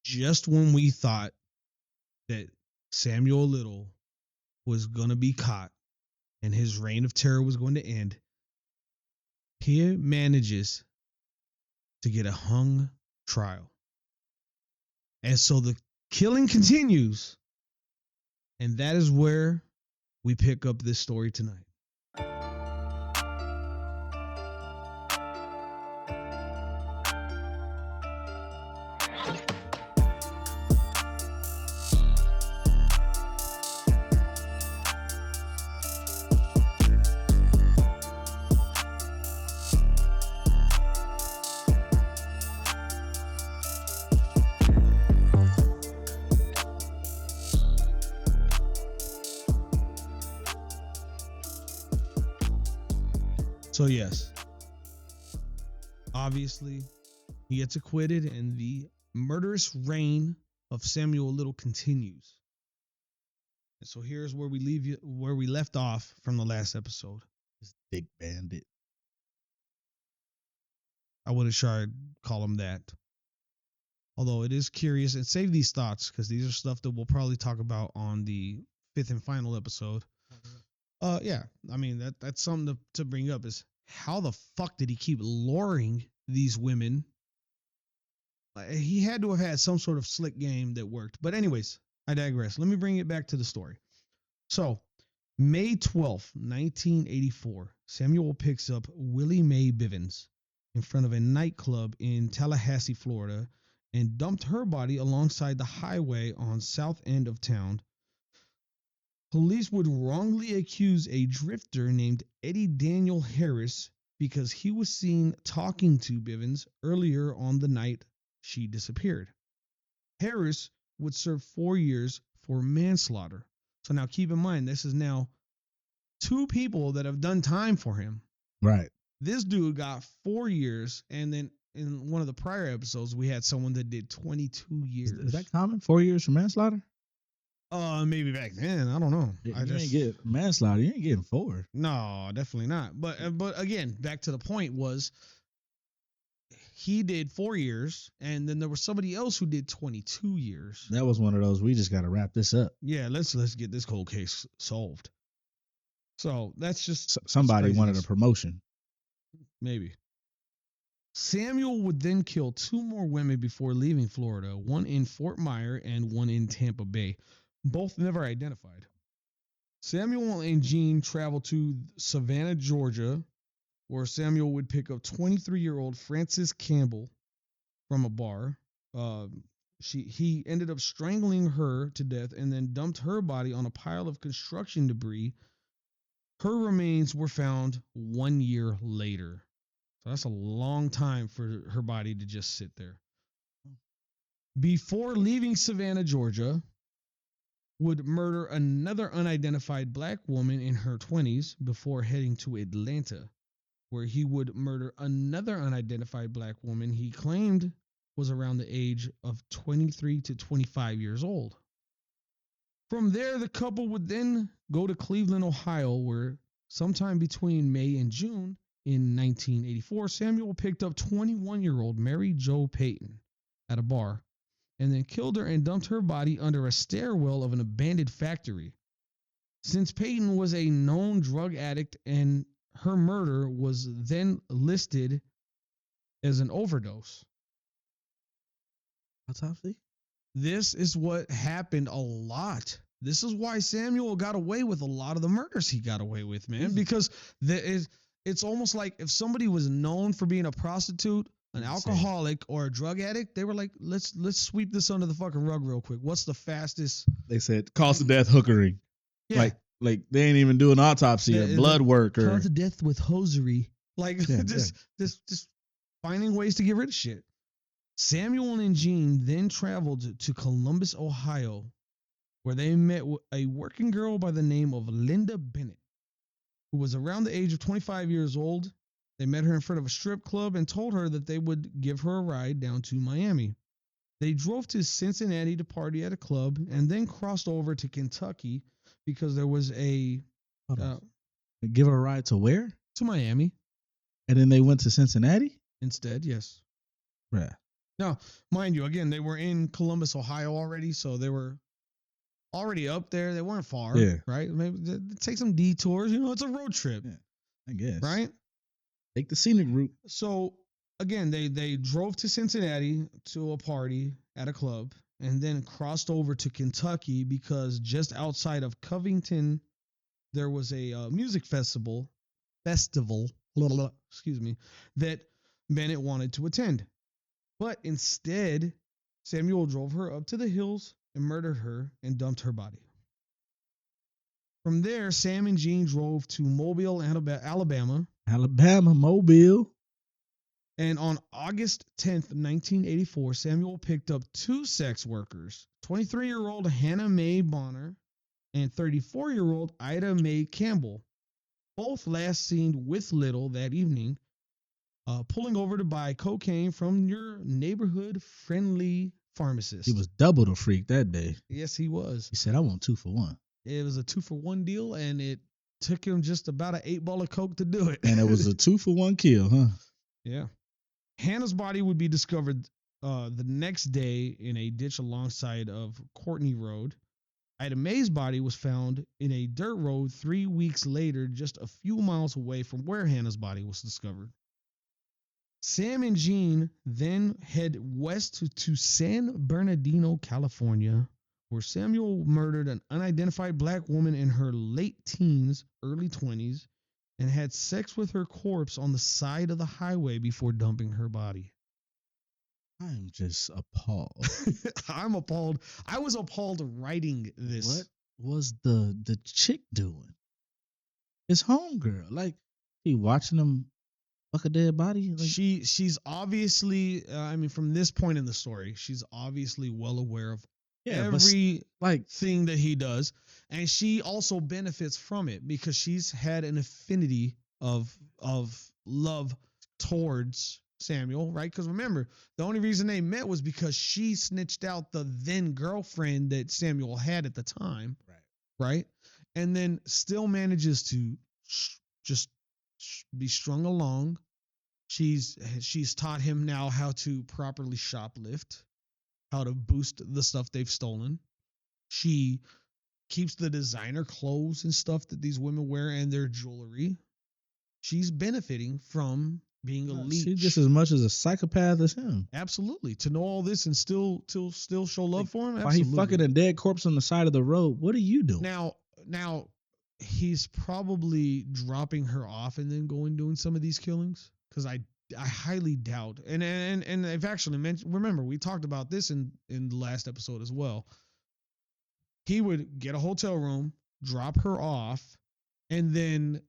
just when we thought that Samuel Little was going to be caught and his reign of terror was going to end, he manages to get a hung trial. And so the killing continues. And that is where we pick up this story tonight. So yes, obviously he gets acquitted and the murderous reign of Samuel Little continues. And so here's where we left off from the last episode. This big bandit. I wouldn't try to call him that. Although it is curious, and save these thoughts because these are stuff that we'll probably talk about on the 5th and final episode. Yeah, I mean that's something to bring up is how the fuck did he keep luring these women? He had to have had some sort of slick game that worked. But anyways, I digress. Let me bring it back to the story. So, May 12th, 1984, Samuel picks up Willie Mae Bivens in front of a nightclub in Tallahassee, Florida, and dumped her body alongside the highway on south end of town. Police would wrongly accuse a drifter named Eddie Daniel Harris because he was seen talking to Bivens earlier on the night she disappeared. Harris would serve 4 years for manslaughter. So now keep in mind, this is now 2 people that have done time for him. Right. This dude got 4 years, and then in one of the prior episodes, we had someone that did 22 years. Is that common? 4 years for manslaughter? Maybe back then. I don't know. You ain't get manslaughter. You ain't getting 4. No, definitely not. But again, back to the point was he did 4 years, and then there was somebody else who did 22 years. That was one of those. We just got to wrap this up. Yeah, let's get this cold case solved. So that's just somebody wanted a promotion. Maybe. Samuel would then kill 2 more women before leaving Florida, one in Fort Myer and one in Tampa Bay. Both never identified. Samuel and Jean traveled to Savannah, Georgia, where Samuel would pick up 23-year-old Frances Campbell from a bar. He ended up strangling her to death and then dumped her body on a pile of construction debris. Her remains were found 1 year later. So that's a long time for her body to just sit there. Before leaving Savannah, Georgia, would murder another unidentified black woman in her 20s before heading to Atlanta, where he would murder another unidentified black woman he claimed was around the age of 23 to 25 years old. From there, the couple would then go to Cleveland, Ohio, where sometime between May and June in 1984, Samuel picked up 21-year-old Mary Jo Payton at a bar and then killed her and dumped her body under a stairwell of an abandoned factory. Since Payton was a known drug addict and her murder was then listed as an overdose. Autopsy? This is what happened a lot. This is why Samuel got away with a lot of the murders he got away with, man, because it's almost like if somebody was known for being a prostitute, an alcoholic, or a drug addict, they were like, let's sweep this under the fucking rug real quick. What's the fastest? They said cause of death hookering. Yeah. Like they ain't even do an autopsy or blood work or cause of death with hosiery. Like just finding ways to get rid of shit. Samuel and Jean then traveled to Columbus, Ohio, where they met a working girl by the name of Linda Bennett, who was around the age of 25 years old. They met her in front of a strip club and told her that they would give her a ride down to Miami. They drove to Cincinnati to party at a club and then crossed over to Kentucky because there was a... give her a ride to where? To Miami. And then they went to Cincinnati? Instead, yes. Right. Now, mind you, again, they were in Columbus, Ohio already, so they were already up there. They weren't far, right? Maybe take some detours. It's a road trip, I guess. right? Take the scenic route. So again, they drove to Cincinnati to a party at a club, and then crossed over to Kentucky because just outside of Covington, there was a music festival, excuse me, that Bennett wanted to attend. But instead, Samuel drove her up to the hills and murdered her and dumped her body. From there, Sam and Jean drove to Mobile, Alabama. Mobile. And on August 10th, 1984, Samuel picked up two sex workers, 23-year-old Hannah Mae Bonner and 34-year-old Ida Mae Campbell, both last seen with Little that evening, pulling over to buy cocaine from your neighborhood friendly pharmacist. He was double the freak that day. Yes, he was. He said, I want 2 for 1. It was a 2-for-1 deal, and it took him just about an 8-ball of coke to do it. And it was a 2-for-1 kill, huh? Yeah. Hannah's body would be discovered the next day in a ditch alongside of Courtney Road. Ida Mae's body was found in a dirt road 3 weeks later, just a few miles away from where Hannah's body was discovered. Sam and Jean then head west to San Bernardino, California, where Samuel murdered an unidentified black woman in her late teens, early 20s, and had sex with her corpse on the side of the highway before dumping her body. I'm just appalled. I'm appalled. I was appalled writing this. What was the chick doing? His homegirl. Like, he watching him fuck a dead body? Like, she's obviously, from this point in the story, she's obviously well aware of every thing that he does. And she also benefits from it because she's had an affinity of love towards Samuel, right? Because remember, the only reason they met was because she snitched out the then girlfriend that Samuel had at the time, right? And then still manages to just be strung along. She's taught him now how to properly shoplift, how to boost the stuff they've stolen. She keeps the designer clothes and stuff that these women wear and their jewelry. She's benefiting from being a leech. She's just as much as a psychopath as him. Absolutely. To know all this and still show love for him? Absolutely. Why he fucking a dead corpse on the side of the road? What are you doing? Now he's probably dropping her off and then doing some of these killings, because I highly doubt. And I've actually mentioned, remember, we talked about this in the last episode as well. He would get a hotel room, drop her off, and then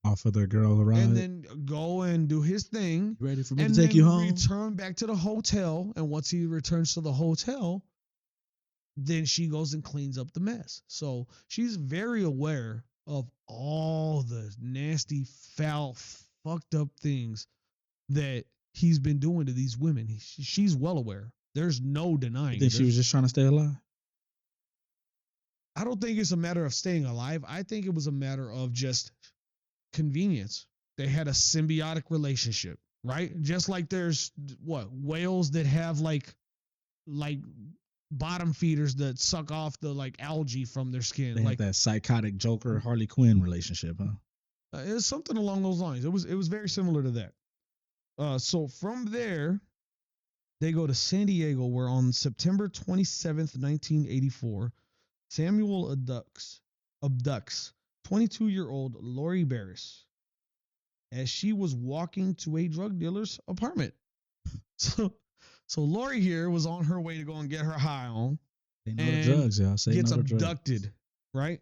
offer their girl a ride, and then go and do his thing. Ready for me to take you home? Return back to the hotel, and once he returns to the hotel, then she goes and cleans up the mess. So she's very aware of all the nasty, foul, fucked up things that he's been doing to these women. She's well aware. There's no denying. You think she was just trying to stay alive? I don't think it's a matter of staying alive. I think it was a matter of just convenience. They had a symbiotic relationship, right? Just like there's whales that have like bottom feeders that suck off the algae from their skin. They have that psychotic Joker Harley Quinn relationship, huh? It's something along those lines. It was very similar to that. So from there, they go to San Diego, where on September 27th, 1984, Samuel abducts 22-year-old Lori Barris as she was walking to a drug dealer's apartment. So Lori here was on her way to go and get her high on. They know the drugs, y'all. Gets abducted, right?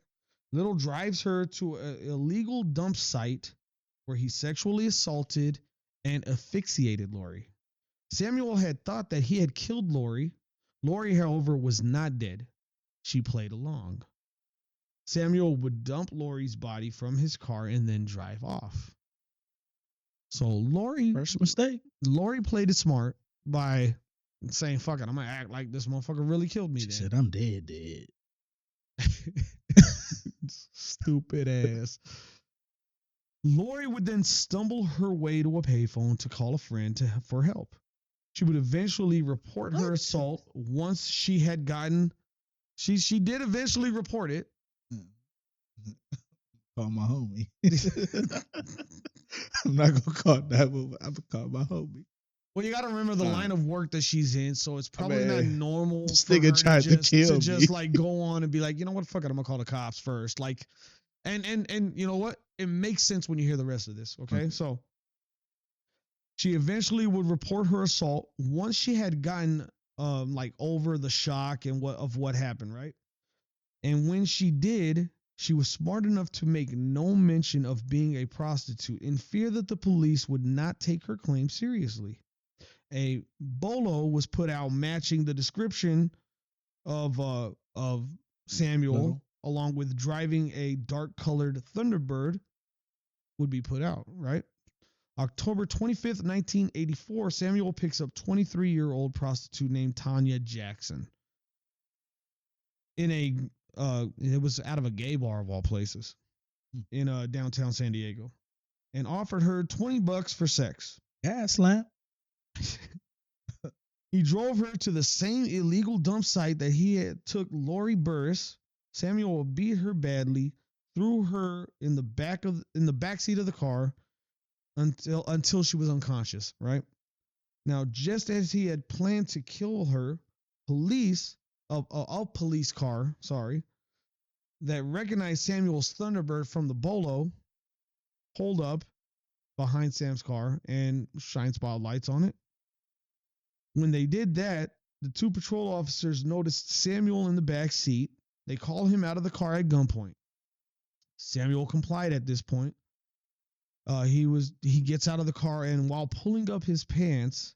Little drives her to an illegal dump site where he sexually assaulted and asphyxiated Lori. Samuel had thought that he had killed Lori. Lori, however, was not dead. She played along. Samuel would dump Lori's body from his car and then drive off. So Lori... First mistake. Lori played it smart by saying, fuck it, I'm going to act like this motherfucker really killed me. She said, I'm dead. Stupid ass. Lori would then stumble her way to a payphone to call a friend for help. She would eventually report her What? assault once she had gotten. She did eventually report it. Call my homie. I'm not gonna call that one. I'm gonna call my homie. Well, you got to remember the line of work that she's in, so it's probably not normal this for nigga her tried to kill me. just like go on and be like, you know what, fuck it, I'm gonna call the cops first. Like, and you know what? It makes sense when you hear the rest of this. Okay, so she eventually would report her assault once she had gotten like over the shock and what happened, right? And when she did, she was smart enough to make no mention of being a prostitute in fear that the police would not take her claim seriously. A bolo was put out matching the description of Samuel, Little. along with driving a dark colored Thunderbird would be put out, right? October 25th, 1984, Samuel picks up 23-year-old prostitute named Tanya Jackson in it was out of a gay bar of all places in downtown San Diego, and offered her $20 for sex. Gas lamp. He drove her to the same illegal dump site that he had took Lori Burris. Samuel beat her badly, threw her in the back seat of the car until she was unconscious, right? Now, just as he had planned to kill her, a police car, that recognized Samuel's Thunderbird from the bolo, pulled up behind Sam's car and shined spotlights on it. When they did that, the two patrol officers noticed Samuel in the back seat. They call him out of the car at gunpoint. Samuel complied at this point. He gets out of the car, and while pulling up his pants,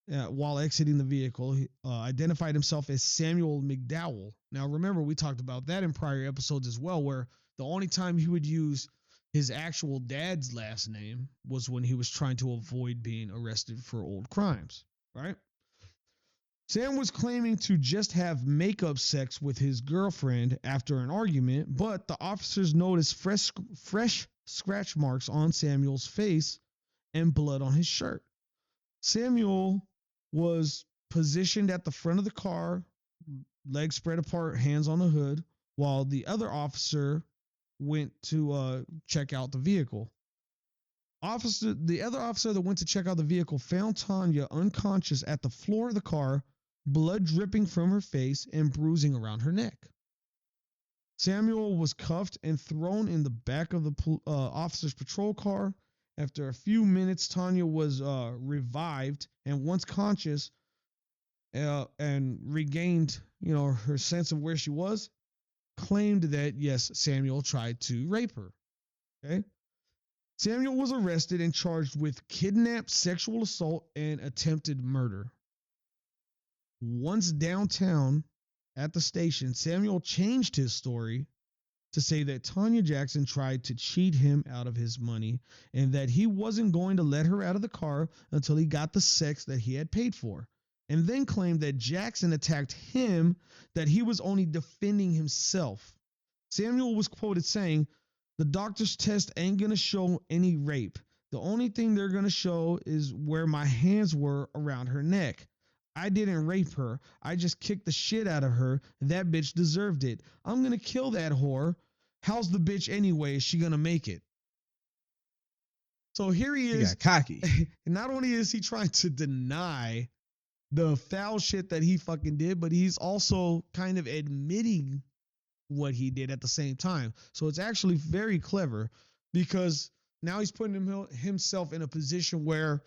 while exiting the vehicle, he identified himself as Samuel McDowell. Now, remember, we talked about that in prior episodes as well, where the only time he would use his actual dad's last name was when he was trying to avoid being arrested for old crimes, right? Sam was claiming to just have makeup sex with his girlfriend after an argument, but the officers noticed fresh scratch marks on Samuel's face and blood on his shirt. Samuel was positioned at the front of the car, legs spread apart, hands on the hood, while the other officer went to check out the vehicle. The other officer that went to check out the vehicle found Tanya unconscious at the floor of the car, blood dripping from her face and bruising around her neck. Samuel was cuffed and thrown in the back of the officer's patrol car. After a few minutes, Tanya was revived and once conscious and regained, her sense of where she was, claimed that, yes, Samuel tried to rape her. Okay? Samuel was arrested and charged with kidnap, sexual assault, and attempted murder. Once downtown at the station, Samuel changed his story to say that Tanya Jackson tried to cheat him out of his money and that he wasn't going to let her out of the car until he got the sex that he had paid for, and then claimed that Jackson attacked him, that he was only defending himself. Samuel was quoted saying, "The doctor's test ain't going to show any rape. The only thing they're going to show is where my hands were around her neck. I didn't rape her. I just kicked the shit out of her. That bitch deserved it. I'm going to kill that whore. How's the bitch anyway? Is she going to make it?" So here he is. He got cocky. Not only is he trying to deny the foul shit that he fucking did, but he's also kind of admitting what he did at the same time. So it's actually very clever, because now he's putting himself in a position where,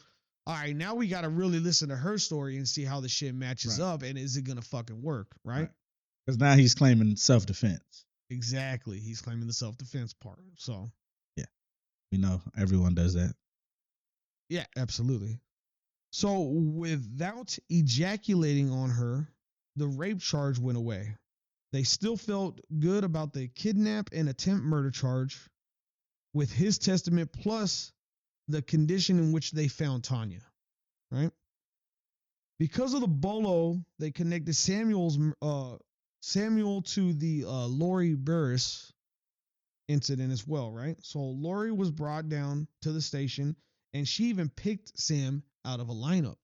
all right, now we got to really listen to her story and see how the shit matches up, and is it going to fucking work, right? Because now he's claiming self-defense. Exactly. He's claiming the self-defense part. So, yeah, we know everyone does that. Yeah, absolutely. So without ejaculating on her, the rape charge went away. They still felt good about the kidnap and attempt murder charge with his testament plus the condition in which they found Tanya, right? Because of the bolo, they connected Samuel to the Lori Burris incident as well, right? So Lori was brought down to the station, and she even picked Sam out of a lineup.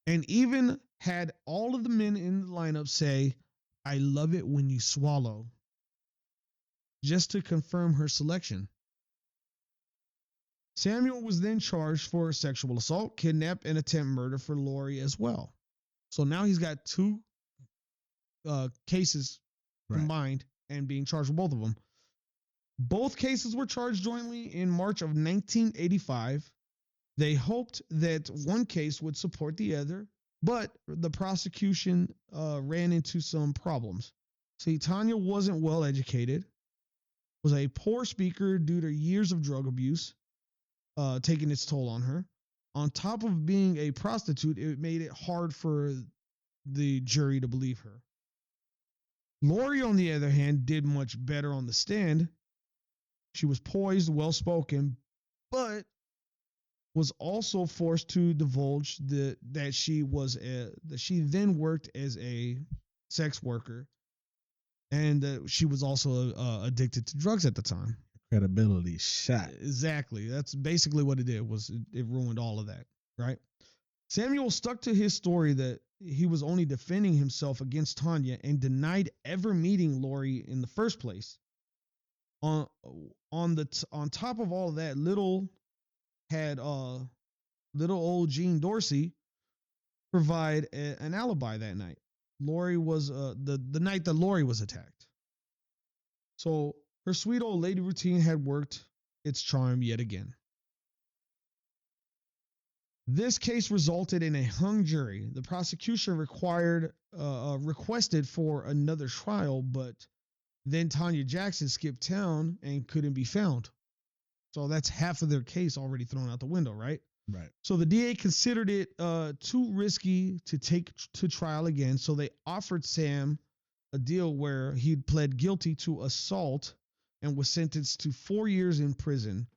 and even had all of the men in the lineup say, "I love it when you swallow," just to confirm her selection. Samuel was then charged for sexual assault, kidnap, and attempt murder for Lori as well. So now he's got two cases combined and being charged with both of them. Both cases were charged jointly in March of 1985. They hoped that one case would support the other, but the prosecution ran into some problems. See, Tanya wasn't well educated, was a poor speaker due to years of drug abuse, taking its toll on her. On top of being a prostitute, it made it hard for the jury to believe her. Lori, on the other hand, did much better on the stand. She was poised, well spoken, but was also forced to divulge that she then worked as a sex worker, and that she was also addicted to drugs at the time. Credibility shot. Exactly. That's basically what it did. It ruined all of that, right? Samuel stuck to his story that he was only defending himself against Tanya and denied ever meeting Lori in the first place. On top of all of that, little old Gene Dorsey provide an alibi that night. Lori was the night that Lori was attacked. So her sweet old lady routine had worked its charm yet again. This case resulted in a hung jury. The prosecution requested for another trial, but then Tanya Jackson skipped town and couldn't be found. So that's half of their case already thrown out the window, right? Right. So the DA considered it too risky to take to trial again. So they offered Sam a deal where he'd pled guilty to assault and was sentenced to 4 years in prison,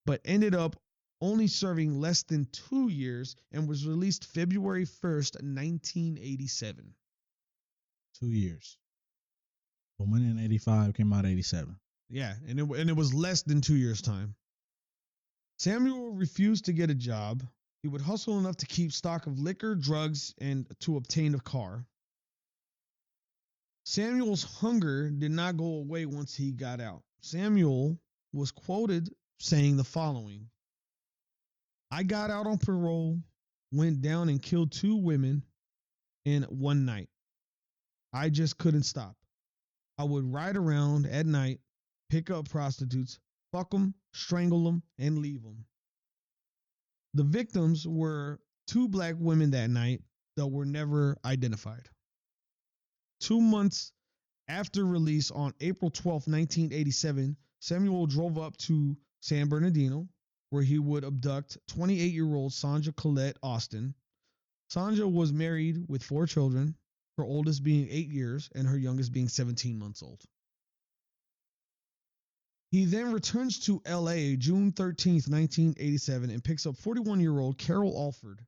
but ended up only serving less than 2 years and was released February 1st, 1987. 2 years. But went in 85, came out 87. Yeah, and it was less than 2 years' time. Samuel refused to get a job. He would hustle enough to keep stock of liquor, drugs, and to obtain a car. Samuel's hunger did not go away once he got out. Samuel was quoted saying the following: "I got out on parole, went down and killed 2 women in one night. I just couldn't stop. I would ride around at night, pick up prostitutes, fuck them, strangle them, and leave them." The victims were 2 black women that night that were never identified. 2 months after release on April 12, 1987, Samuel drove up to San Bernardino, where he would abduct 28-year-old Sandra Colette Austin. Sandra was married with 4 children, her oldest being 8 years and her youngest being 17 months old. He then returns to LA June 13th, 1987, and picks up 41-year-old Carol Alford,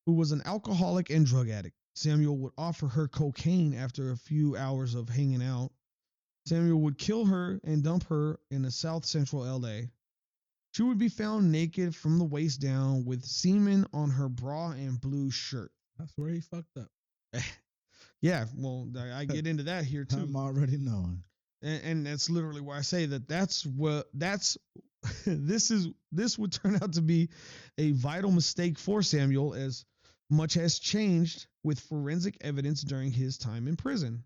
who was an alcoholic and drug addict. Samuel would offer her cocaine after a few hours of hanging out. Samuel would kill her and dump her in South Central LA. She would be found naked from the waist down with semen on her bra and blue shirt. That's where he fucked up. Yeah, well, I get into that here too. I'm already knowing. And that's literally why I say that's this would turn out to be a vital mistake for Samuel, as much has changed with forensic evidence during his time in prison,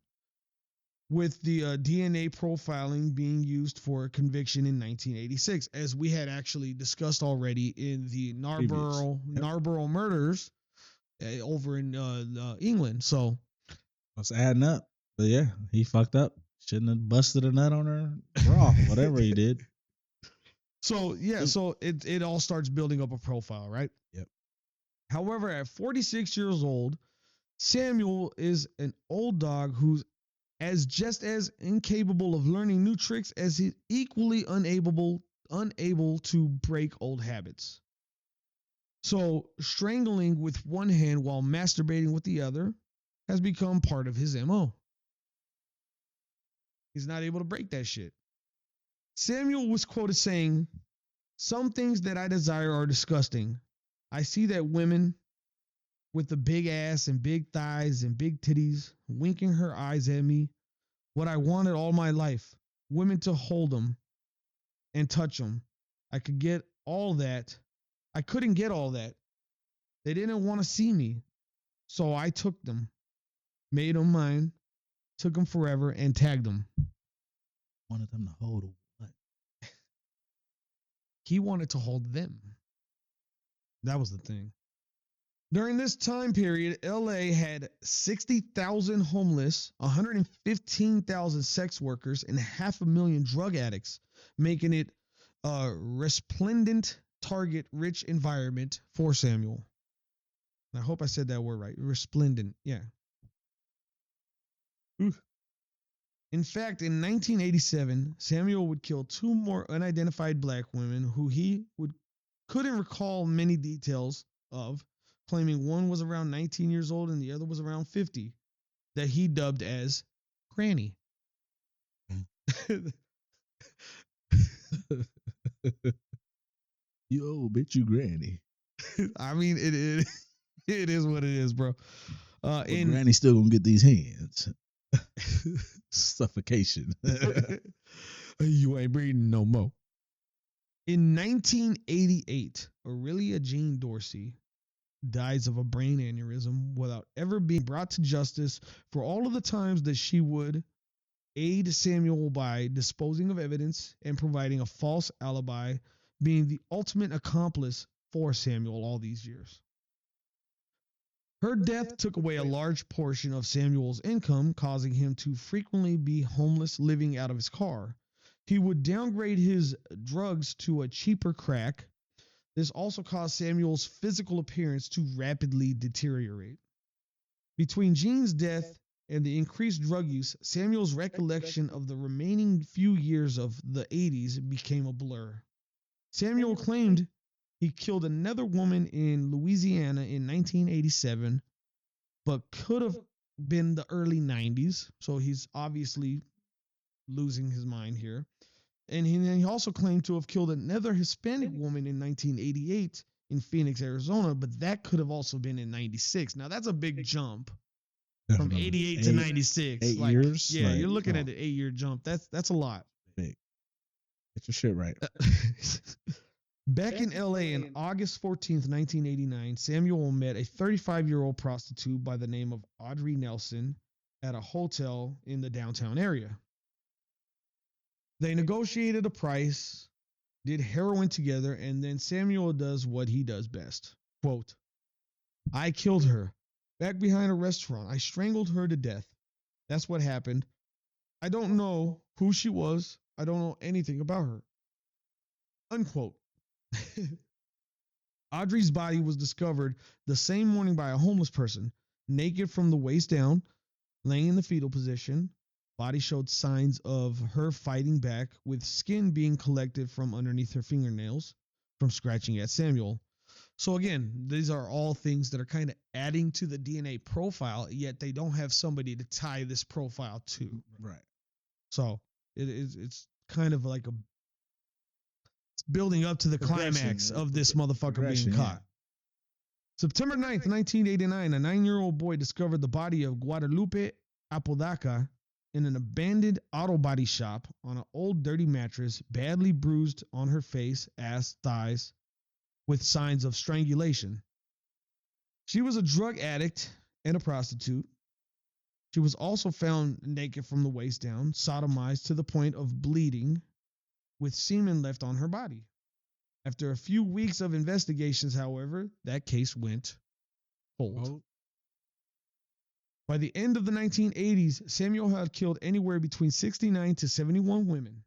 with the DNA profiling being used for a conviction in 1986, as we had actually discussed already in the Narborough murders over in England. So it's adding up. But yeah, he fucked up. Shouldn't have busted a nut on her bra, whatever he did. So yeah, so it all starts building up a profile, right? Yep. However, at 46 years old, Samuel is an old dog who's just as incapable of learning new tricks as he's equally unable to break old habits. So strangling with one hand while masturbating with the other has become part of his MO. He's not able to break that shit. Samuel was quoted saying, "Some things that I desire are disgusting. I see that women with the big ass and big thighs and big titties, winking her eyes at me. What I wanted all my life. Women to hold them and touch them. I could get all that. I couldn't get all that. They didn't want to see me. So I took them, made them mine, took them forever, and tagged them. Wanted them to hold a what? He wanted to hold them. That was the thing. During this time period, LA had 60,000 homeless, 115,000 sex workers, and 500,000 drug addicts, making it a resplendent, target-rich environment for Samuel. I hope I said that word right. Resplendent, yeah. Ooh. In fact, in 1987, Samuel would kill 2 more unidentified black women who couldn't recall many details of, claiming one was around 19 years old and the other was around 50, that he dubbed as Granny. You old bitch, you granny. I mean, it is what it is, bro. But Granny still gonna get these hands. Suffocation. You ain't breathing no more. In 1988, Aurelia Jean Dorsey dies of a brain aneurysm without ever being brought to justice for all of the times that she would aid Samuel by disposing of evidence and providing a false alibi, being the ultimate accomplice for Samuel all these years. Her death took away a large portion of Samuel's income, causing him to frequently be homeless, living out of his car. He would downgrade his drugs to a cheaper crack. This also caused Samuel's physical appearance to rapidly deteriorate. Between Jean's death and the increased drug use, Samuel's recollection of the remaining few years of the 80s became a blur. Samuel claimed he killed another woman in Louisiana in 1987, but could have been the early 90s, so he's obviously losing his mind here. And he also claimed to have killed another Hispanic woman in 1988 in Phoenix, Arizona, but that could have also been in 96. Now, that's a big jump from 88 to 96. 8 years? Yeah, you're looking at an 8-year jump. That's a lot. Big. Get your shit right. Back in LA on August 14th, 1989, Samuel met a 35-year-old prostitute by the name of Audrey Nelson at a hotel in the downtown area. They negotiated a price, did heroin together, and then Samuel does what he does best. Quote, I killed her. Back behind a restaurant. I strangled her to death. That's what happened. I don't know who she was. I don't know anything about her. Unquote. Audrey's body was discovered the same morning by a homeless person, naked from the waist down, laying in the fetal position. Body showed signs of her fighting back, with skin being collected from underneath her fingernails from scratching at Samuel. So again, these are all things that are kind of adding to the DNA profile, yet they don't have somebody to tie this profile to. Right. So it's kind of like it's building up to the climax of this motherfucker being caught. Yeah. September 9th, 1989, a 9-year-old boy discovered the body of Guadalupe Apodaca in an abandoned auto body shop on an old dirty mattress, badly bruised on her face, ass, thighs, with signs of strangulation. She was a drug addict and a prostitute. She was also found naked from the waist down, sodomized to the point of bleeding, with semen left on her body. After a few weeks of investigations, however, that case went cold. By the end of the 1980s, Samuel had killed anywhere between 69 to 71 women.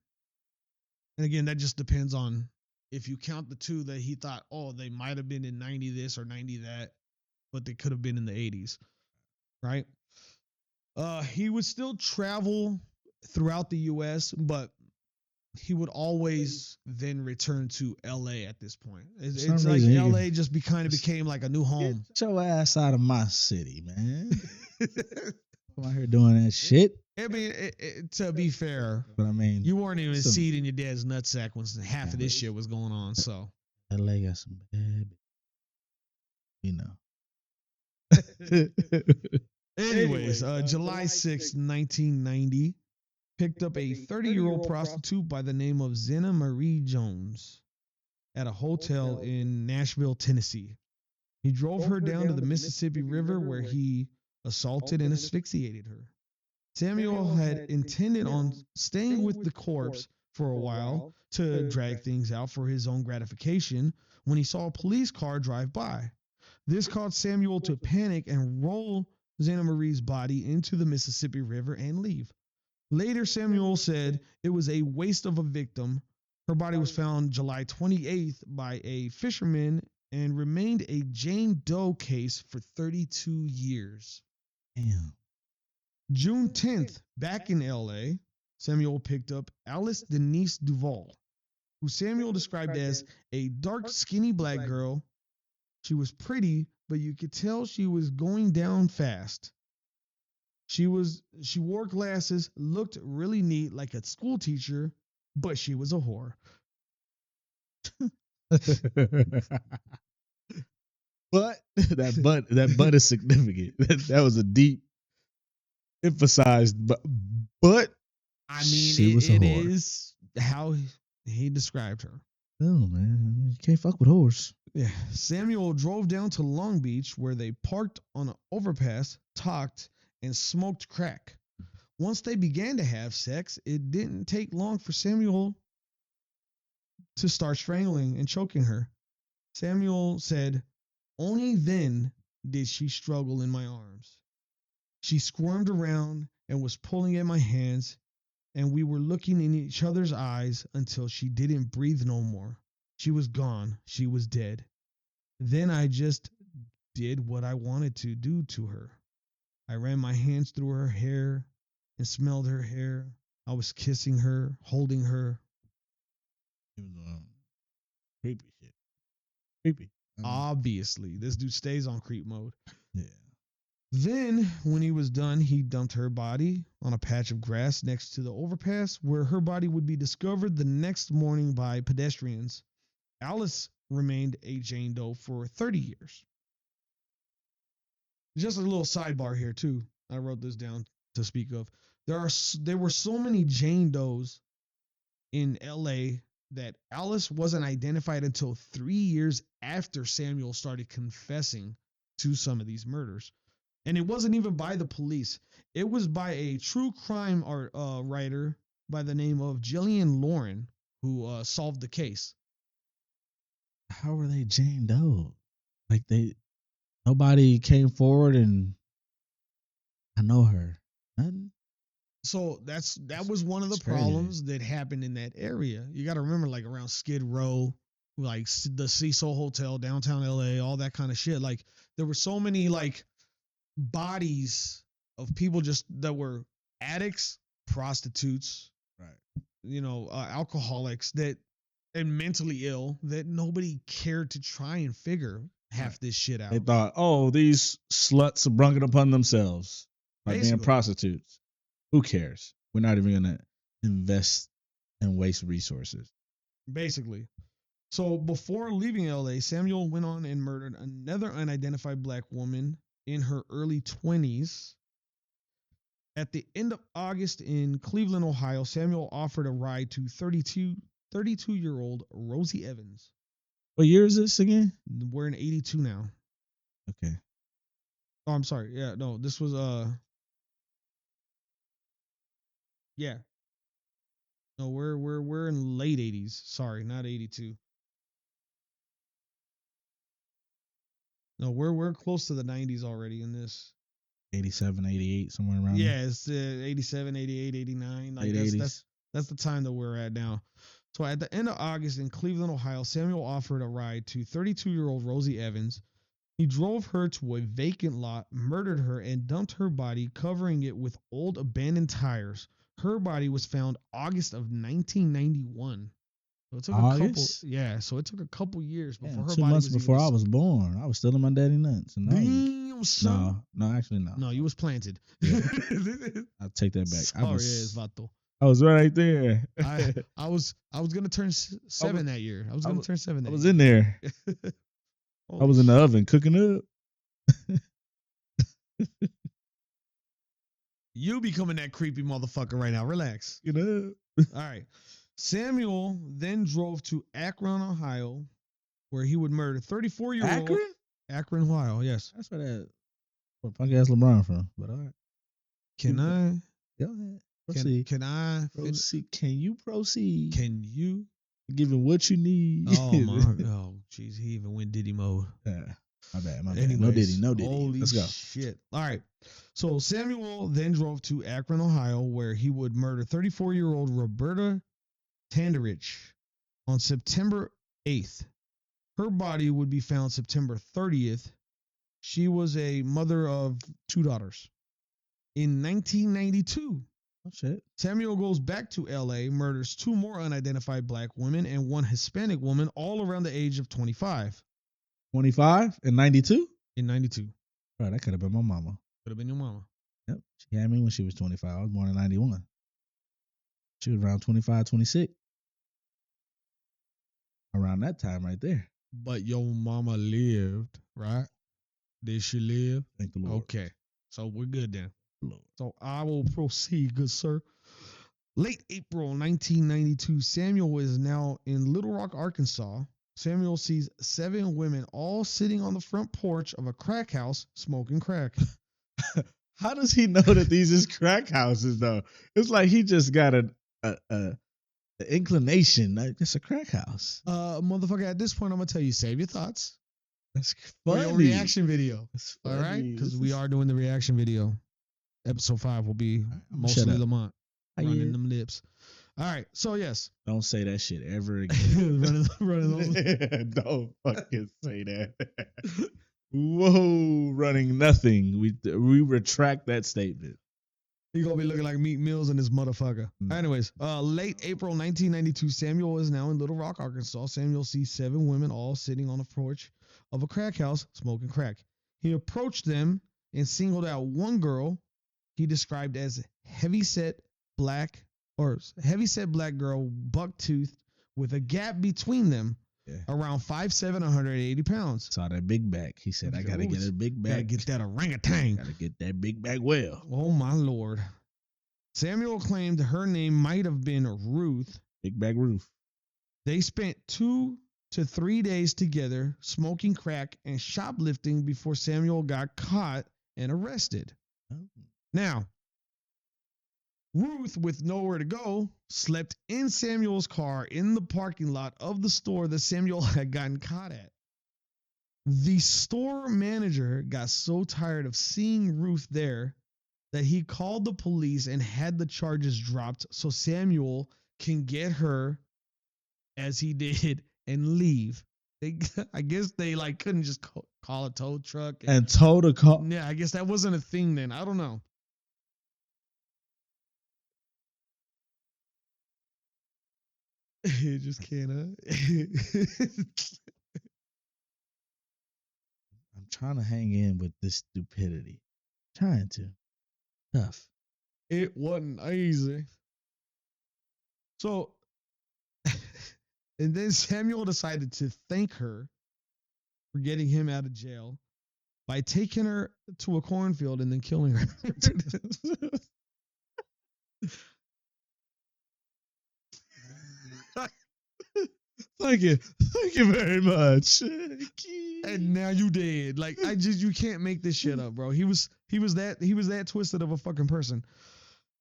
And again, that just depends on if you count the two that he thought, oh, they might have been in 90 this or 90 that, but they could have been in the 80s, right? He would still travel throughout the U.S., but he would always then return to L.A. at this point. It's like L.A. just became like a new home. Get your ass out of my city, man. I'm out here doing that shit. I mean, to be fair, but I mean, you weren't even seeding your dad's nutsack when half of this shit was going on. So L.A. got some bad, Anyways, July 6, 1990, picked up a 30-year-old prostitute by the name of Zena Marie Jones at a hotel in Nashville, Tennessee. He drove her down to the Mississippi River where he assaulted and asphyxiated her. Samuel had intended on staying with the corpse for a while to drag things out for his own gratification when he saw a police car drive by. This caused Samuel to panic and roll Zena Marie's body into the Mississippi River and leave. Later, Samuel said it was a waste of a victim. Her body was found July 28th by a fisherman and remained a Jane Doe case for 32 years. Damn. June 10th, back in LA, Samuel picked up Alice Denise Duval, who Samuel described as a dark, skinny black girl. She was pretty, but you could tell she was going down fast. She wore glasses, looked really neat like a school teacher, but she was a whore. But that butt is significant. That was a deep emphasized but I mean, it is how he described her. Oh man, you can't fuck with whores. Yeah. Samuel drove down to Long Beach where they parked on an overpass, talked, and smoked crack. Once they began to have sex, it didn't take long for Samuel to start strangling and choking her. Samuel said, "Only then did she struggle in my arms. She squirmed around and was pulling at my hands, and we were looking in each other's eyes until she didn't breathe no more. She was gone. She was dead. Then I just did what I wanted to do to her. I ran my hands through her hair and smelled her hair. I was kissing her, holding her." He was creepy shit. Creepy. Obviously, this dude stays on creep mode. Yeah. Then, when he was done, he dumped her body on a patch of grass next to the overpass where her body would be discovered the next morning by pedestrians. Alice remained a Jane Doe for 30 years. Just a little sidebar here, too. I wrote this down to speak of. There were so many Jane Does in LA that Alice wasn't identified until 3 years after Samuel started confessing to some of these murders. And it wasn't even by the police. It was by a true crime writer by the name of Jillian Lauren who solved the case. How were they Jane Doe? Like nobody came forward and I know her. Nothing. So that was one of the problems that happened in that area. You got to remember, like around Skid Row, like the Cecil Hotel, downtown LA, all that kind of shit. Like there were so many like bodies of people just that were addicts, prostitutes, right? Alcoholics and mentally ill that nobody cared to try and figure half this shit out. They thought, oh, these sluts are brung it upon themselves by being prostitutes. Who cares? We're not even gonna invest and waste resources. Basically. So before leaving LA, Samuel went on and murdered another unidentified black woman in her early 20s. At the end of August in Cleveland, Ohio, Samuel offered a ride to 32-year-old Rosie Evans. What year is this again? We're in 82 now. Okay. Oh, I'm sorry. Yeah, no, this was yeah. No, we're in late 80s. Sorry, not 82. No, we're close to the 90s already in this. 87, 88, somewhere around there. Yeah, it's 87, 88, 89. Like that's the time that we're at now. So at the end of August in Cleveland, Ohio, Samuel offered a ride to 32-year-old Rosie Evans. He drove her to a vacant lot, murdered her, and dumped her body, covering it with old abandoned tires. Her body was found August of 1991. So it took so it took a couple years before her 2 body months was before I was born. I was still in my daddy nuts. And damn, son. No, actually no. No, you was planted. Yeah. I'll take that back. Sorry, I was right there. I was gonna turn 7 that year. I was gonna turn 7 that year. I was in there. I was in the oven cooking up. You becoming that creepy motherfucker right now. Relax. You know. All right. Samuel then drove to Akron, Ohio, where he would murder 34-year-old Akron, Ohio. Yes. That's where that punk ass LeBron from. But all right. Can I? Go ahead. Proceed. Can I proceed? Can you proceed? Can you? Given what you need. Oh my! Oh jeez, he even went Diddy mode. My bad. Anyways, No Diddy. Holy Let's go. Shit! All right. So Samuel then drove to Akron, Ohio, where he would murder 34-year-old Roberta Tanderich on September 8th. Her body would be found September 30th. She was a mother of 2 daughters. In 1992. Oh shit. Samuel goes back to LA, murders 2 more unidentified black women and 1 Hispanic woman, all around the age of 25. 25 and 92? In 92. Bro, that could have been my mama. Could have been your mama. Yep. She had me when she was 25. I was born in 91. She was around 25, 26. Around that time right there. But your mama lived, right? Did she live? Thank the Lord. Okay. So we're good then. Lord. So I will proceed, good sir. Late April 1992, Samuel is now in Little Rock, Arkansas. Samuel sees 7 women all sitting on the front porch of a crack house smoking crack. How does he know that these is crack houses, though? It's like he just got an inclination. Like, it's a crack house. Motherfucker, at this point, I'm going to tell you, save your thoughts. That's funny. For your reaction video. That's all right? Because we are doing the reaction video. Episode 5 will be mostly Lamont running them lips. All right, so yes. Don't say that shit ever again. running Don't fucking say that. Whoa, running nothing. We retract that statement. He gonna be looking like Meat Mills in this motherfucker. Anyways, late April 1992, Samuel is now in Little Rock, Arkansas. Samuel sees 7 women all sitting on the porch of a crack house smoking crack. He approached them and singled out one girl he described as heavy-set black girl, buck-toothed, with a gap between them, around 5'7", 180 pounds. Saw that big back. He said, I gotta get a big back. Gotta get that orangutan. Gotta get that big back well. Oh, my Lord. Samuel claimed her name might have been Ruth. Big back Ruth. They spent 2 to 3 days together smoking crack and shoplifting before Samuel got caught and arrested. Oh. Now, Ruth, with nowhere to go, slept in Samuel's car in the parking lot of the store that Samuel had gotten caught at. The store manager got so tired of seeing Ruth there that he called the police and had the charges dropped so Samuel can get her as he did and leave. I guess they couldn't just call a tow truck and tow the car. Yeah, I guess that wasn't a thing then. I don't know. You just can't. I'm trying to hang in with this stupidity. Trying to. Tough. It wasn't easy. So, and then Samuel decided to thank her for getting him out of jail by taking her to a cornfield and then killing her. Thank you very much. And now you dead. You can't make this shit up, bro. He was that twisted of a fucking person.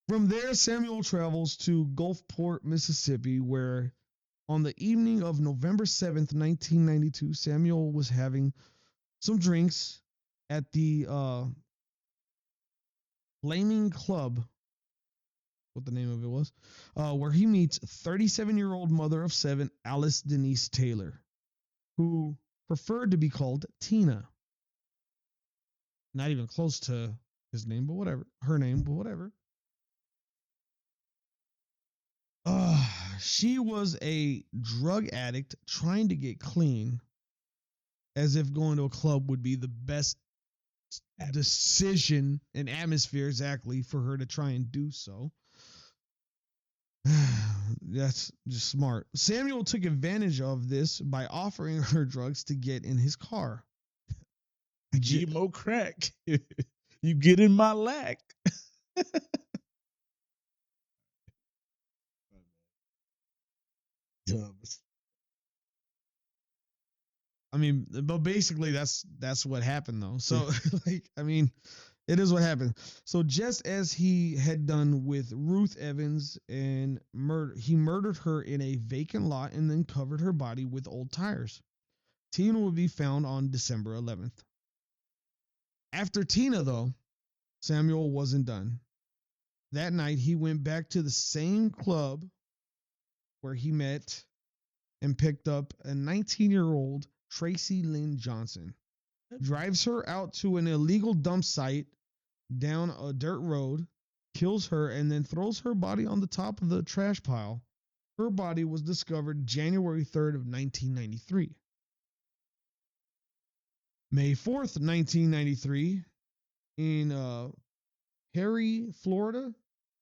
From there, Samuel travels to Gulfport, Mississippi, where on the evening of November 7th, 1992, Samuel was having some drinks at the Flaming Club, what the name of it was, where he meets 37-year-old mother of 7, Alice Denise Taylor, who preferred to be called Tina. Not even close to his name, but whatever. Her name, but whatever. She was a drug addict trying to get clean, as if going to a club would be the best decision and atmosphere exactly for her to try and do so. That's just smart. Samuel took advantage of this by offering her drugs to get in his car. GMO crack. You get in my lack. I mean, but basically that's what happened though. So like, I mean, it is what happened. So just as he had done with Ruth Evans and he murdered her in a vacant lot and then covered her body with old tires. Tina would be found on December 11th. After Tina though, Samuel wasn't done. That night he went back to the same club where he met and picked up a 19-year-old Tracy Lynn Johnson. Drives her out to an illegal dump site down a dirt road, kills her, and then throws her body on the top of the trash pile. Her body was discovered January 3rd of 1993. May 4th, 1993, in Perry, Florida,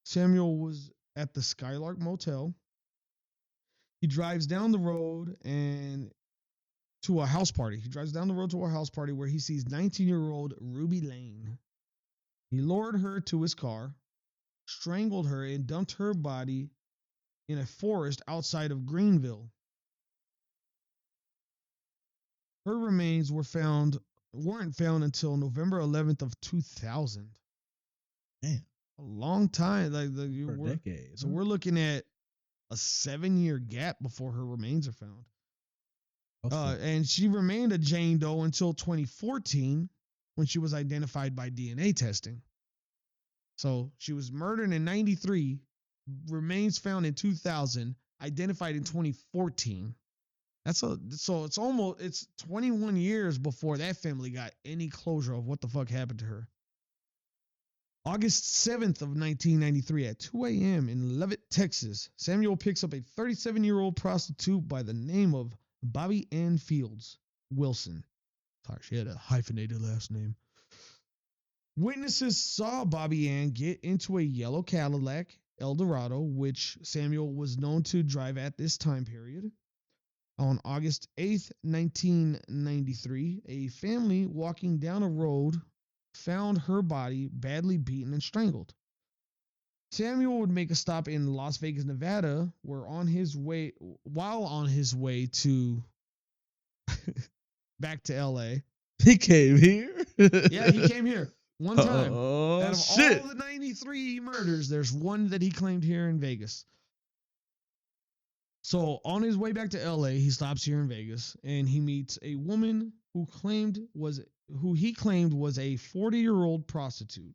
Samuel was at the Skylark Motel. He drives down the road and to a house party. He drives down the road to a house party where he sees 19-year-old Ruby Lane. He lured her to his car, strangled her, and dumped her body in a forest outside of Greenville. Her remains weren't found until November 11th of 2000. Damn. A long time, like For a decade. So we're looking at a 7-year gap before her remains are found. And she remained a Jane Doe until 2014 when she was identified by DNA testing. So she was murdered in 93, remains found in 2000, identified in 2014. So it's 21 years before that family got any closure of what the fuck happened to her. August 7th of 1993 at 2 a.m. in Leavitt, Texas, Samuel picks up a 37-year-old prostitute by the name of Bobby Ann Fields Wilson. Sorry, she had a hyphenated last name. Witnesses saw Bobby Ann get into a yellow Cadillac Eldorado, which Samuel was known to drive at this time period. On August 8th, 1993, a family walking down a road found her body badly beaten and strangled. Samuel would make a stop in Las Vegas, Nevada, while on his way to back to LA. He came here? Yeah, he came here one time. Oh, out of shit. all the 93 murders, there's one that he claimed here in Vegas. So on his way back to LA, he stops here in Vegas and he meets a woman who he claimed was a 40-year-old prostitute.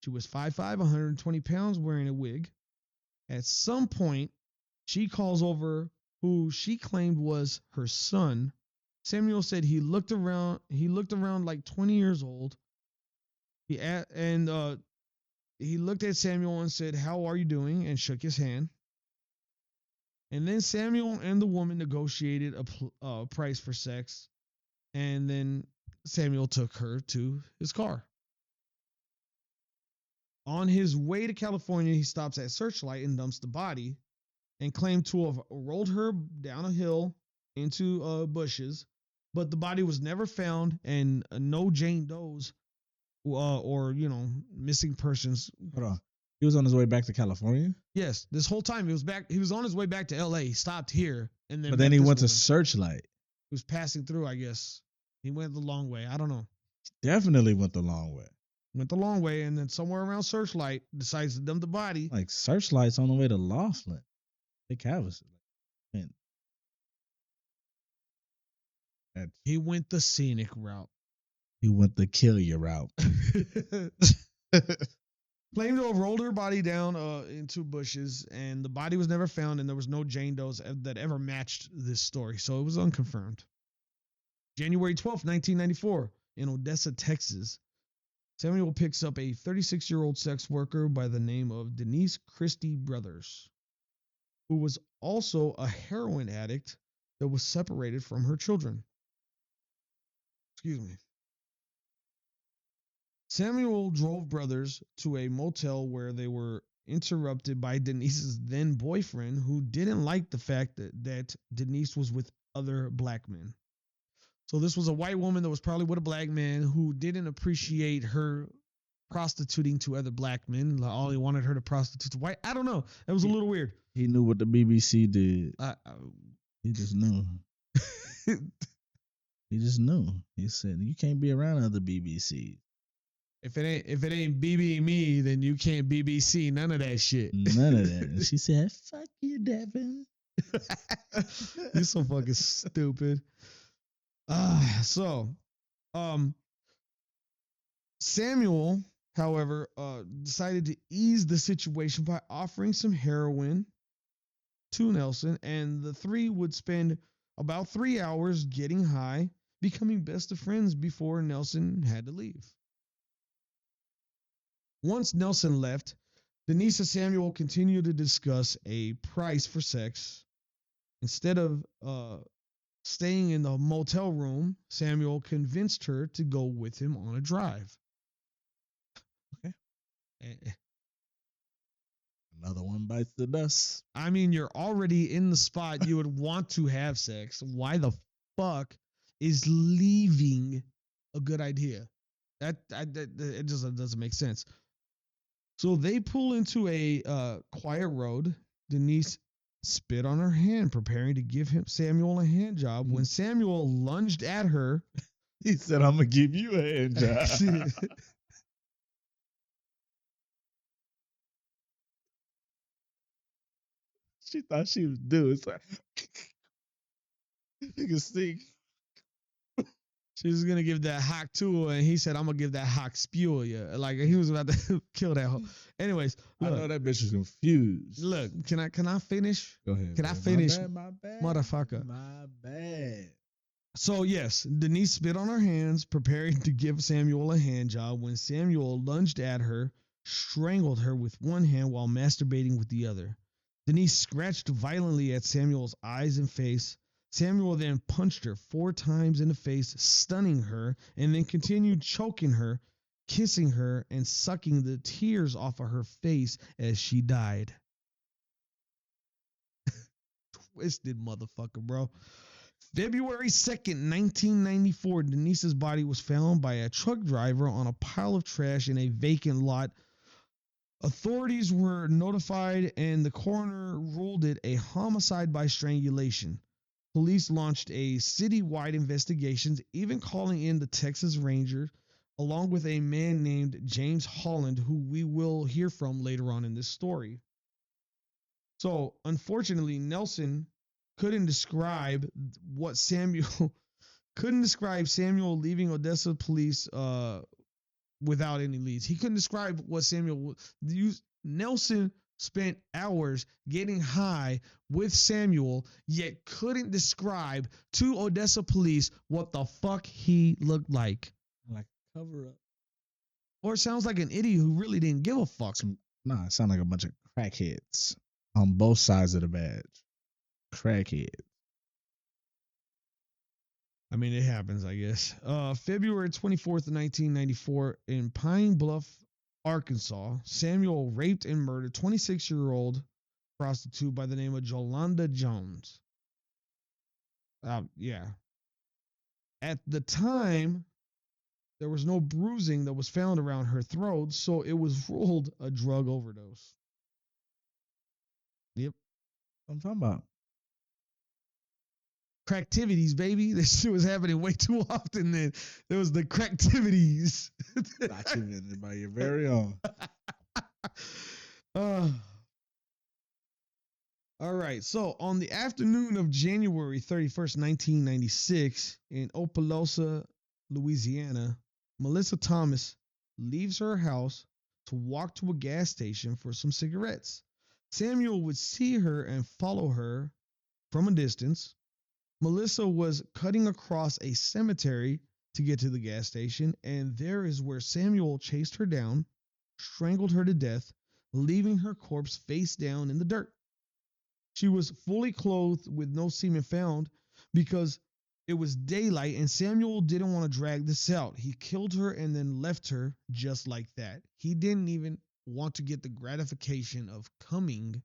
She was 5'5", 120 pounds, wearing a wig. At some point, she calls over who she claimed was her son. Samuel said he looked around like 20 years old. He looked at Samuel and said, "How are you doing?" and shook his hand. And then Samuel and the woman negotiated a price for sex. And then Samuel took her to his car. On his way to California, he stops at Searchlight and dumps the body and claimed to have rolled her down a hill into bushes. But the body was never found, and no Jane Does or missing persons. Hold on. He was on his way back to California? Yes, this whole time he was on his way back to LA. He stopped here and then. But then he went to Searchlight. He was passing through, I guess. He went the long way. I don't know. Definitely went the long way. Went the long way, and then somewhere around Searchlight decides to dump the body. Like Searchlight's on the way to Laughlin. Big Havasu. Man. He went the scenic route. He went the kill you route. Claimed to have rolled her body down into bushes, and the body was never found, and there was no Jane Does that ever matched this story, so it was unconfirmed. January 12th, 1994, in Odessa, Texas, Samuel picks up a 36-year-old sex worker by the name of Denise Christie Brothers, who was also a heroin addict that was separated from her children. Excuse me. Samuel drove Brothers to a motel where they were interrupted by Denise's then boyfriend, who didn't like the fact that Denise was with other black men. So this was a white woman that was probably with a black man who didn't appreciate her prostituting to other black men. Like, all he wanted her to prostitute to white. I don't know. It was a little weird. He knew what the BBC did. He just knew. He just knew. He said, "You can't be around other BBC. If it ain't BB me, then you can't BBC none of that shit. None of that." And she said, "Fuck you, Devin." You're so fucking stupid. Samuel, however, decided to ease the situation by offering some heroin to Nelson, and the three would spend about 3 hours getting high, becoming best of friends before Nelson had to leave. Once Nelson left, Denise and Samuel continued to discuss a price for sex. Instead of staying in the motel room, Samuel convinced her to go with him on a drive. Okay. Another one bites the dust. I mean, you're already in the spot you would want to have sex. Why the fuck is leaving a good idea? It just doesn't make sense. So they pull into a quiet road. Denise spit on her hand, preparing to give Samuel a hand job. When Samuel lunged at her, he said, "I'm gonna give you a hand job." She thought she was doing something. You can see. She was gonna give that hack to her, and he said, "I'm gonna give that hack spew you." Like he was about to kill that hoe. Anyways, look, I know that bitch was confused. Look, can I finish? Go ahead. Can I finish? My bad, motherfucker. My bad. So yes, Denise spit on her hands, preparing to give Samuel a hand job. When Samuel lunged at her, strangled her with one hand while masturbating with the other. Denise scratched violently at Samuel's eyes and face. Samuel then punched her 4 times in the face, stunning her, and then continued choking her, kissing her, and sucking the tears off of her face as she died. Twisted motherfucker, bro. February 2nd, 1994, Denise's body was found by a truck driver on a pile of trash in a vacant lot. Authorities were notified, and the coroner ruled it a homicide by strangulation. Police launched a citywide investigation, even calling in the Texas Rangers, along with a man named James Holland, who we will hear from later on in this story. So, unfortunately, Nelson couldn't describe Samuel leaving Odessa police without any leads. He couldn't describe what Samuel used. Nelson spent hours getting high with Samuel, yet couldn't describe to Odessa police what the fuck he looked like. Like cover up. Or it sounds like an idiot who really didn't give a fuck. Nah, it sounds like a bunch of crackheads on both sides of the badge. Crackhead. I mean, it happens, I guess. February 24th, 1994, in Pine Bluff, Arkansas, Samuel raped and murdered 26-year-old prostitute by the name of Jolanda Jones. Yeah. At the time, there was no bruising that was found around her throat, so it was ruled a drug overdose. Yep. I'm talking about. Cracktivities, baby. This shit was happening way too often then. There was the cracktivities. Documented by your very own. All right. So on the afternoon of January 31st, 1996, in Opelousas, Louisiana, Melissa Thomas leaves her house to walk to a gas station for some cigarettes. Samuel would see her and follow her from a distance. Melissa was cutting across a cemetery to get to the gas station, and there is where Samuel chased her down, strangled her to death, leaving her corpse face down in the dirt. She was fully clothed with no semen found because it was daylight, and Samuel didn't want to drag this out. He killed her and then left her just like that. He didn't even want to get the gratification of coming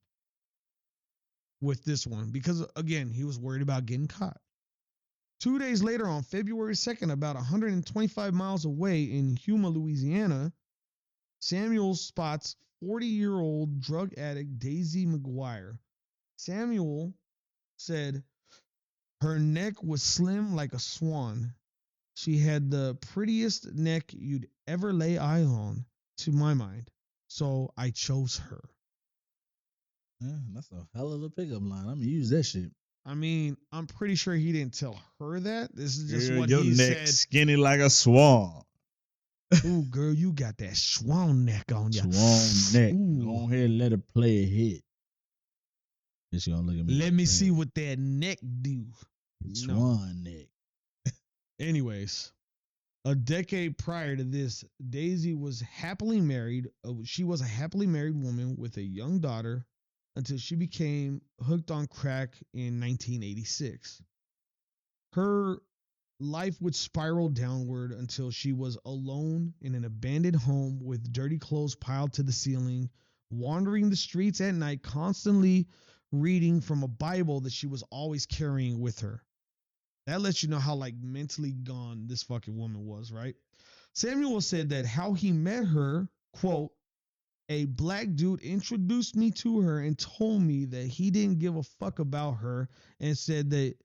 with this one because, again, he was worried about getting caught. 2 days later, on February 2nd, about 125 miles away in Yuma, Louisiana, Samuel spots 40-year-old drug addict Daisy McGuire. Samuel said her neck was slim like a swan. She had the prettiest neck you'd ever lay eyes on, to my mind. So I chose her. Yeah, that's a hell of a pickup line. I'm gonna use that shit. I mean, I'm pretty sure he didn't tell her that. This is just Girl, what your he neck said. skinny like a swan. Ooh, girl, you got that swan neck on you. Swan neck. Ooh. Go ahead and let it play a hit. Then she gonna look at me. Let me see what that neck do. Swan neck. Anyways, a decade prior to this, Daisy was happily married. She was a happily married woman with a young daughter until she became hooked on crack in 1986. Her life would spiral downward until she was alone in an abandoned home with dirty clothes piled to the ceiling, wandering the streets at night, constantly reading from a Bible that she was always carrying with her. That lets you know how like mentally gone this fucking woman was, right? Samuel said that how he met her, quote, a black dude introduced me to her and told me that he didn't give a fuck about her and said that,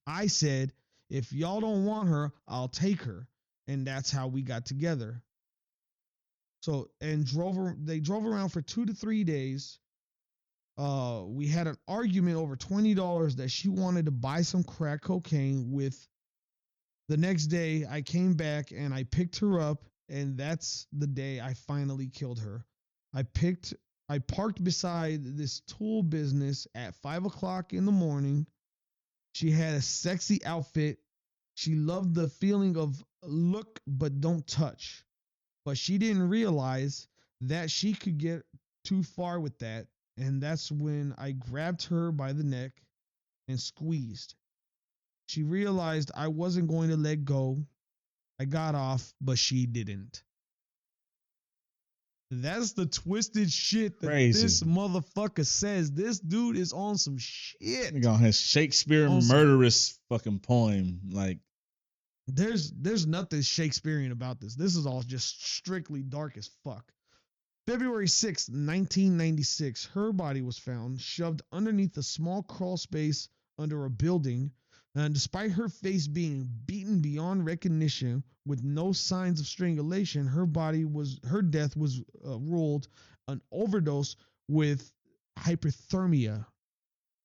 I said, if y'all don't want her, I'll take her. And that's how we got together. So, and they drove around for 2 to 3 days. We had an argument over $20 that she wanted to buy some crack cocaine with. The next day, I came back and I picked her up, and that's the day I finally killed her. I parked beside this tool business at 5 o'clock in the morning. She had a sexy outfit. She loved the feeling of look but don't touch. But she didn't realize that she could get too far with that. And that's when I grabbed her by the neck and squeezed. She realized I wasn't going to let go. I got off, but she didn't. That's the twisted shit that this motherfucker says. This dude is on some shit. Nigga on his Shakespeare murderous fucking poem. Like, there's nothing Shakespearean about this. This is all just strictly dark as fuck. February 6th, 1996, her body was found shoved underneath a small crawl space under a building. And despite her face being beaten beyond recognition with no signs of strangulation, her death was ruled an overdose with hypothermia.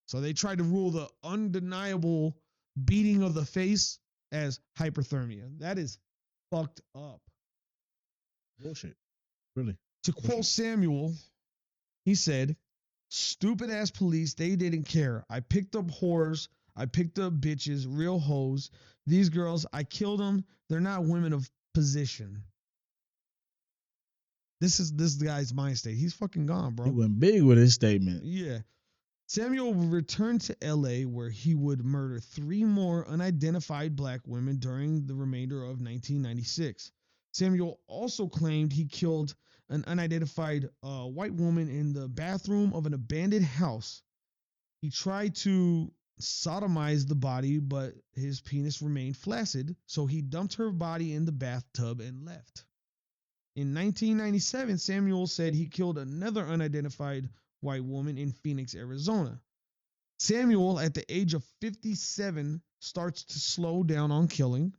So they tried to rule the undeniable beating of the face as hyperthermia. That is fucked up. Bullshit. Really. To quote Samuel, he said, "Stupid ass police, they didn't care. I picked up whores. I picked up bitches, real hoes. These girls, I killed them. They're not women of position." This is this guy's mind state. He's fucking gone, bro. He went big with his statement. Yeah. Samuel returned to LA where he would murder 3 more unidentified black women during the remainder of 1996. Samuel also claimed he killed an unidentified white woman in the bathroom of an abandoned house. He tried to sodomize the body, but his penis remained flaccid, so he dumped her body in the bathtub and left. In 1997, Samuel said he killed another unidentified white woman in Phoenix, Arizona. Samuel, at the age of 57, starts to slow down on killing.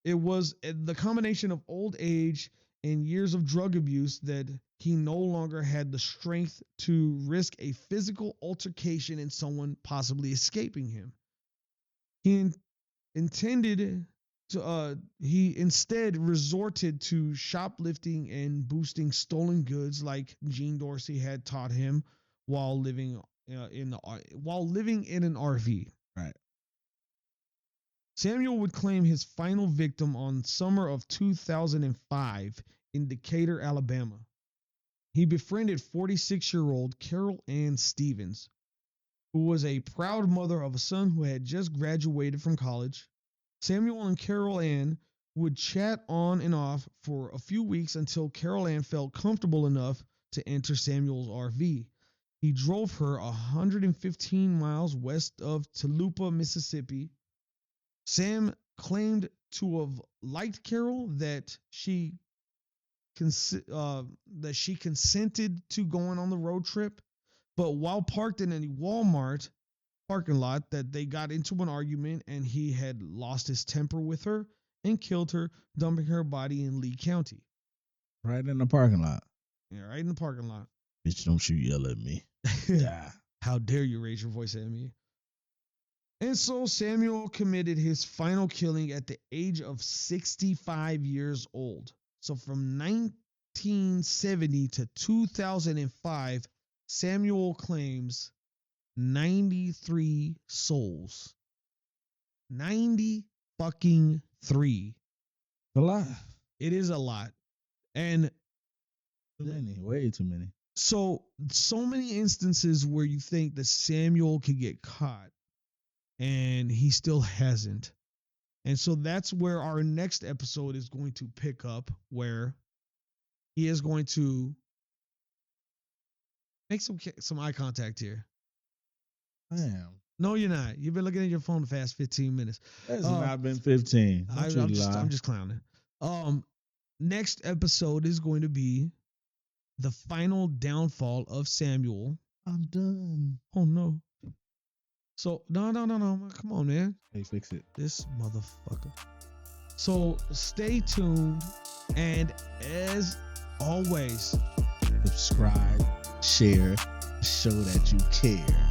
It was the combination of old age and years of drug abuse that he no longer had the strength to risk a physical altercation and someone possibly escaping him. He instead resorted to shoplifting and boosting stolen goods like Gene Dorsey had taught him while living in an RV. Right. Samuel would claim his final victim on summer of 2005 in Decatur, Alabama. He befriended 46-year-old Carol Ann Stevens, who was a proud mother of a son who had just graduated from college. Samuel and Carol Ann would chat on and off for a few weeks until Carol Ann felt comfortable enough to enter Samuel's RV. He drove her 115 miles west of Toluca, Mississippi. Sam claimed to have liked Carol, that she that she consented to going on the road trip, but while parked in a Walmart parking lot, that they got into an argument and he had lost his temper with her and killed her, dumping her body in Lee County. Right in the parking lot. Yeah, right in the parking lot. Bitch, don't you yell at me. Yeah. How dare you raise your voice at me? And so Samuel committed his final killing at the age of 65 years old. So from 1970 to 2005, Samuel claims 93 souls. 90 fucking 3. A lot. It is a lot. And too many. Way too many. So many instances where you think that Samuel could get caught and he still hasn't. And so that's where our next episode is going to pick up, where he is going to make some eye contact here. I am. No, you're not. You've been looking at your phone the past 15 minutes. It's not been 15. I'm just clowning. Next episode is going to be the final downfall of Samuel. I'm done. Oh no. So no. Come on, man. Hey, fix it. This motherfucker. So stay tuned, and as always, subscribe, share, show that you care.